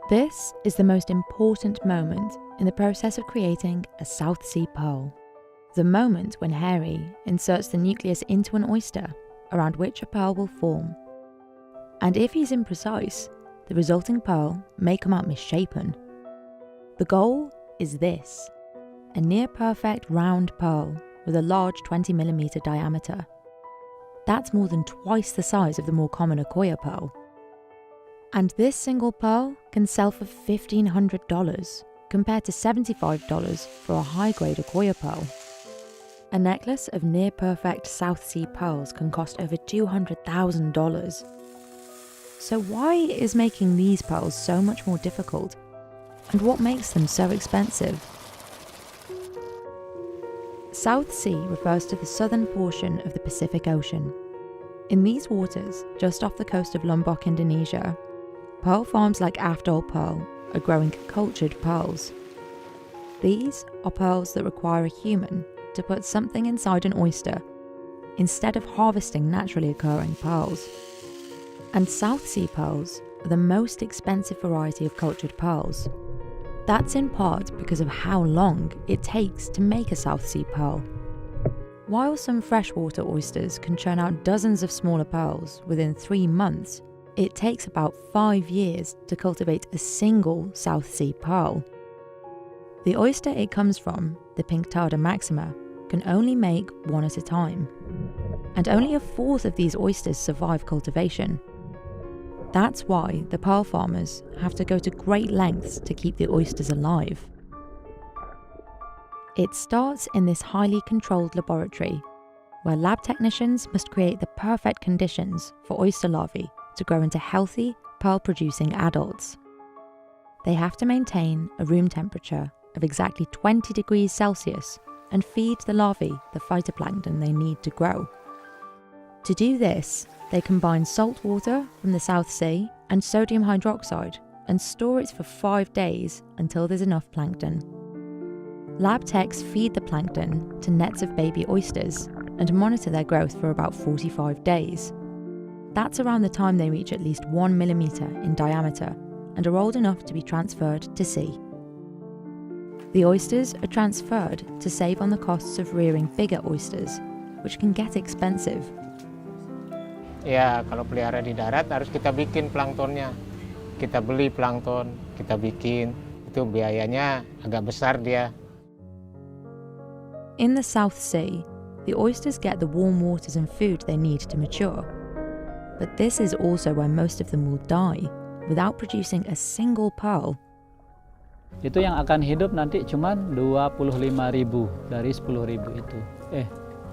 This is the most important moment in the process of creating a South Sea pearl. The moment when Harry inserts the nucleus into an oyster around which a pearl will form. And if he's imprecise, the resulting pearl may come out misshapen. The goal is this: a near-perfect round pearl with a large 20mm diameter. That's more than twice the size of the more common Akoya pearl. And this single pearl can sell for $1,500 compared to $75 for a high-grade Akoya pearl. A necklace of near-perfect South Sea pearls can cost over $200,000. So why is making these pearls so much more difficult? And what makes them so expensive? South Sea refers to the southern portion of the Pacific Ocean. In these waters, just off the coast of Lombok, Indonesia, pearl farms like Afdol Pearl are growing cultured pearls. These are pearls that require a human to put something inside an oyster instead of harvesting naturally occurring pearls. And South Sea pearls are the most expensive variety of cultured pearls. That's in part because of how long it takes to make a South Sea pearl. While some freshwater oysters can churn out dozens of smaller pearls within 3 months, it takes about 5 years to cultivate a single South Sea pearl. The oyster it comes from, the Pinctada maxima, can only make one at a time. And only a fourth of these oysters survive cultivation. That's why the pearl farmers have to go to great lengths to keep the oysters alive. It starts in this highly controlled laboratory, where lab technicians must create the perfect conditions for oyster larvae to grow into healthy, pearl-producing adults. They have to maintain a room temperature of exactly 20 degrees Celsius and feed the larvae the phytoplankton they need to grow. To do this, they combine salt water from the South Sea and sodium hydroxide and store it for 5 days until there's enough plankton. Lab techs feed the plankton to nets of baby oysters and monitor their growth for about 45 days. That's around the time they reach at least 1 millimeter in diameter and are old enough to be transferred to sea. The oysters are transferred to save on the costs of rearing bigger oysters, which can get expensive. Ya, kalau pelihara di darat harus kita bikin planktonnya. Kita beli plankton, kita bikin. Itu biayanya agak besar dia. In the South Sea, the oysters get the warm waters and food they need to mature. But this is also where most of them will die, without producing a single pearl. Itu yang akan hidup nanti cuma 25.000 dari 10.000 itu.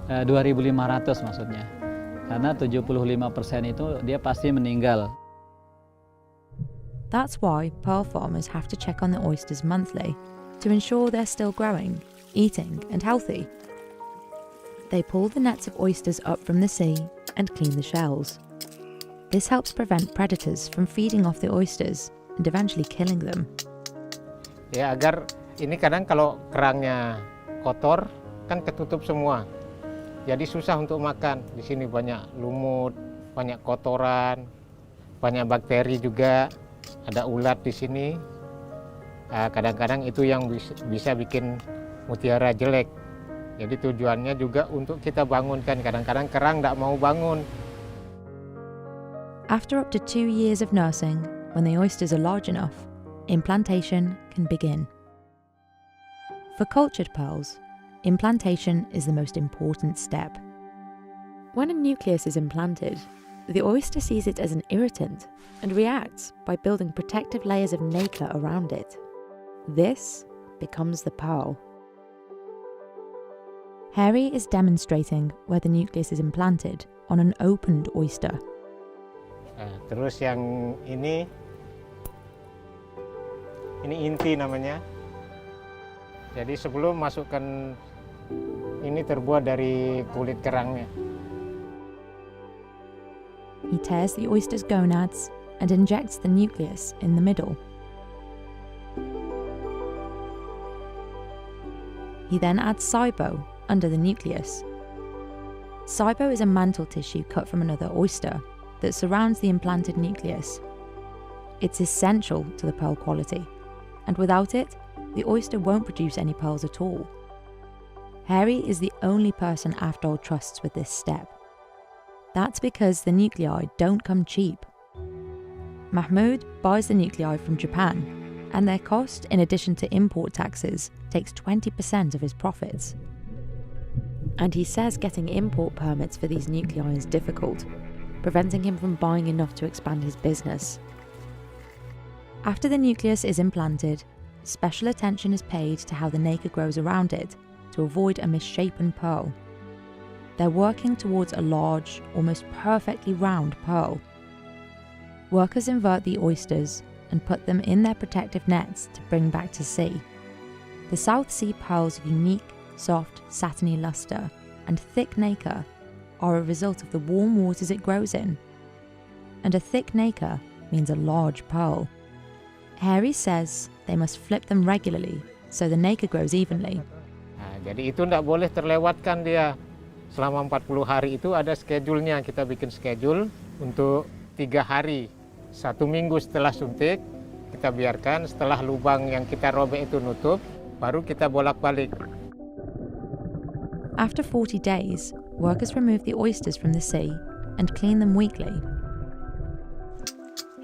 2.500 maksudnya. Karena 75% itu dia pasti meninggal. That's why pearl farmers have to check on the oysters monthly to ensure they're still growing, eating, and healthy. They pull the nets of oysters up from the sea and clean the shells. This helps prevent predators from feeding off the oysters and eventually killing them. Ya, agar ini kadang kalau kerangnya kotor kan ketutup semua. Jadi susah untuk makan. Di sini banyak lumut, banyak kotoran, banyak bakteri juga, ada ulat di sini. Kadang-kadang itu yang bisa bikin mutiara jelek. Jadi tujuannya juga untuk kita bangunkan. Kadang-kadang kerang tidak mau bangun. After up to 2 years of nursing, when the oysters are large enough, implantation can begin. For cultured pearls, implantation is the most important step. When a nucleus is implanted, the oyster sees it as an irritant and reacts by building protective layers of nacre around it. This becomes the pearl. Harry is demonstrating where the nucleus is implanted on an opened oyster. Terus yang ini inti namanya. Jadi sebelum masukkan ini terbuat dari kulit kerangnya. He tears the oyster's gonads and injects the nucleus in the middle. He then adds SIBO under the nucleus. SIBO is a mantle tissue cut from another oyster that surrounds the implanted nucleus. It's essential to the pearl quality, and without it, the oyster won't produce any pearls at all. Harry is the only person Afdol trusts with this step. That's because the nuclei don't come cheap. Mahmoud buys the nuclei from Japan, and their cost, in addition to import taxes, takes 20% of his profits. And he says getting import permits for these nuclei is difficult, preventing him from buying enough to expand his business. After the nucleus is implanted, special attention is paid to how the nacre grows around it to avoid a misshapen pearl. They're working towards a large, almost perfectly round pearl. Workers invert the oysters and put them in their protective nets to bring back to sea. The South Sea pearl's unique, soft, satiny luster and thick nacre are a result of the warm waters it grows in. And a thick nacre means a large pearl. Harry says they must flip them regularly so the nacre grows evenly. Nah, jadi itu tidak boleh terlewatkan dia. Selama 40 hari itu ada schedule-nya. Kita bikin schedule untuk 3 hari. 1 minggu setelah suntik, kita biarkan setelah lubang yang kita robek itu nutup, baru kita bolak-balik. After 40 days, workers remove the oysters from the sea and clean them weekly.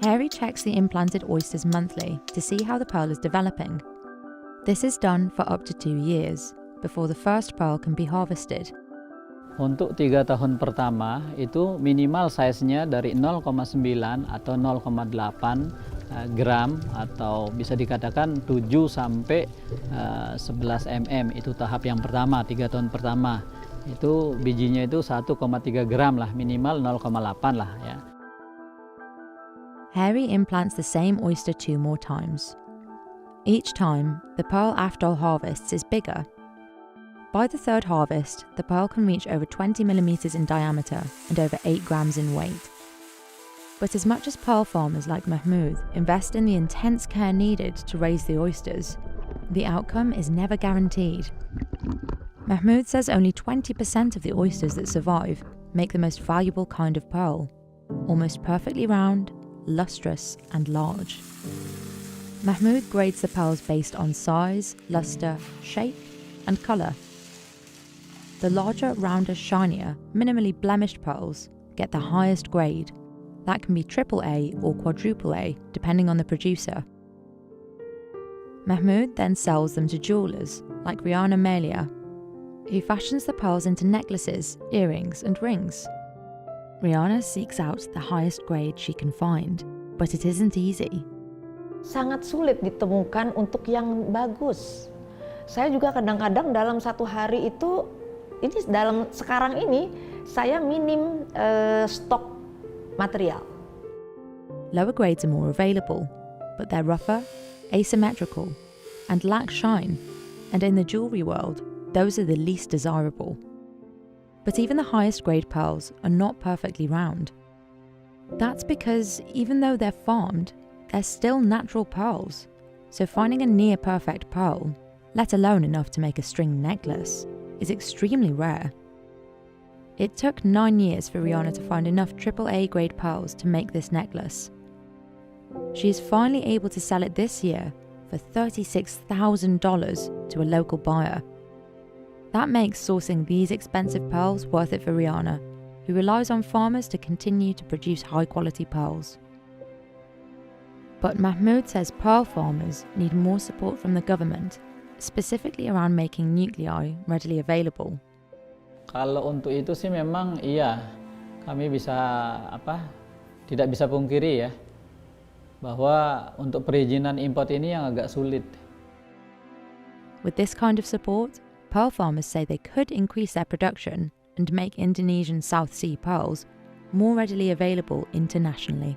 Harry checks the implanted oysters monthly to see how the pearl is developing. This is done for up to 2 years before the first pearl can be harvested. Untuk 3 tahun pertama itu minimal size-nya dari 0,9 atau 0,8 gram atau bisa dikatakan 7 sampai 11 mm. Itu tahap yang pertama, 3 tahun pertama. Itu bijinya itu 1,3 gram lah, minimal 0,8 lah ya. Harry implants the same oyster 2 more times. Each time, the pearl Afdol harvests is bigger. By the 3rd harvest, the pearl can reach over 20 millimeters in diameter and over 8 grams in weight. But as much as pearl farmers like Mahmoud invest in the intense care needed to raise the oysters, the outcome is never guaranteed. Mahmoud says only 20% of the oysters that survive make the most valuable kind of pearl, almost perfectly round, lustrous and large. Mahmoud grades the pearls based on size, luster, shape and colour. The larger, rounder, shinier, minimally blemished pearls get the highest grade. That can be AAA or quadruple A, depending on the producer. Mahmoud then sells them to jewellers like Rihanna Melia, who fashions the pearls into necklaces, earrings and rings. Rihanna seeks out the highest grade she can find, but it isn't easy. Sangat sulit ditemukan untuk yang bagus. Saya juga kadang-kadang dalam 1 hari itu, ini dalam sekarang ini saya minim stok material. Lower grades are more available, but they're rougher, asymmetrical, and lack shine. And in the jewellery world, those are the least desirable. But even the highest grade pearls are not perfectly round. That's because even though they're farmed, they're still natural pearls. So finding a near perfect pearl, let alone enough to make a string necklace, is extremely rare. It took 9 years for Rihanna to find enough AAA grade pearls to make this necklace. She is finally able to sell it this year for $36,000 to a local buyer. That makes sourcing these expensive pearls worth it for Rihanna, who relies on farmers to continue to produce high quality pearls. But Mahmoud says pearl farmers need more support from the government, specifically around making nuclei readily available. Kalau untuk itu sih memang iya, kami bisa tidak bisa pungkiri ya, bahwa untuk perizinan import ini yang agak sulit. With this kind of support, pearl farmers say they could increase their production and make Indonesian South Sea pearls more readily available internationally.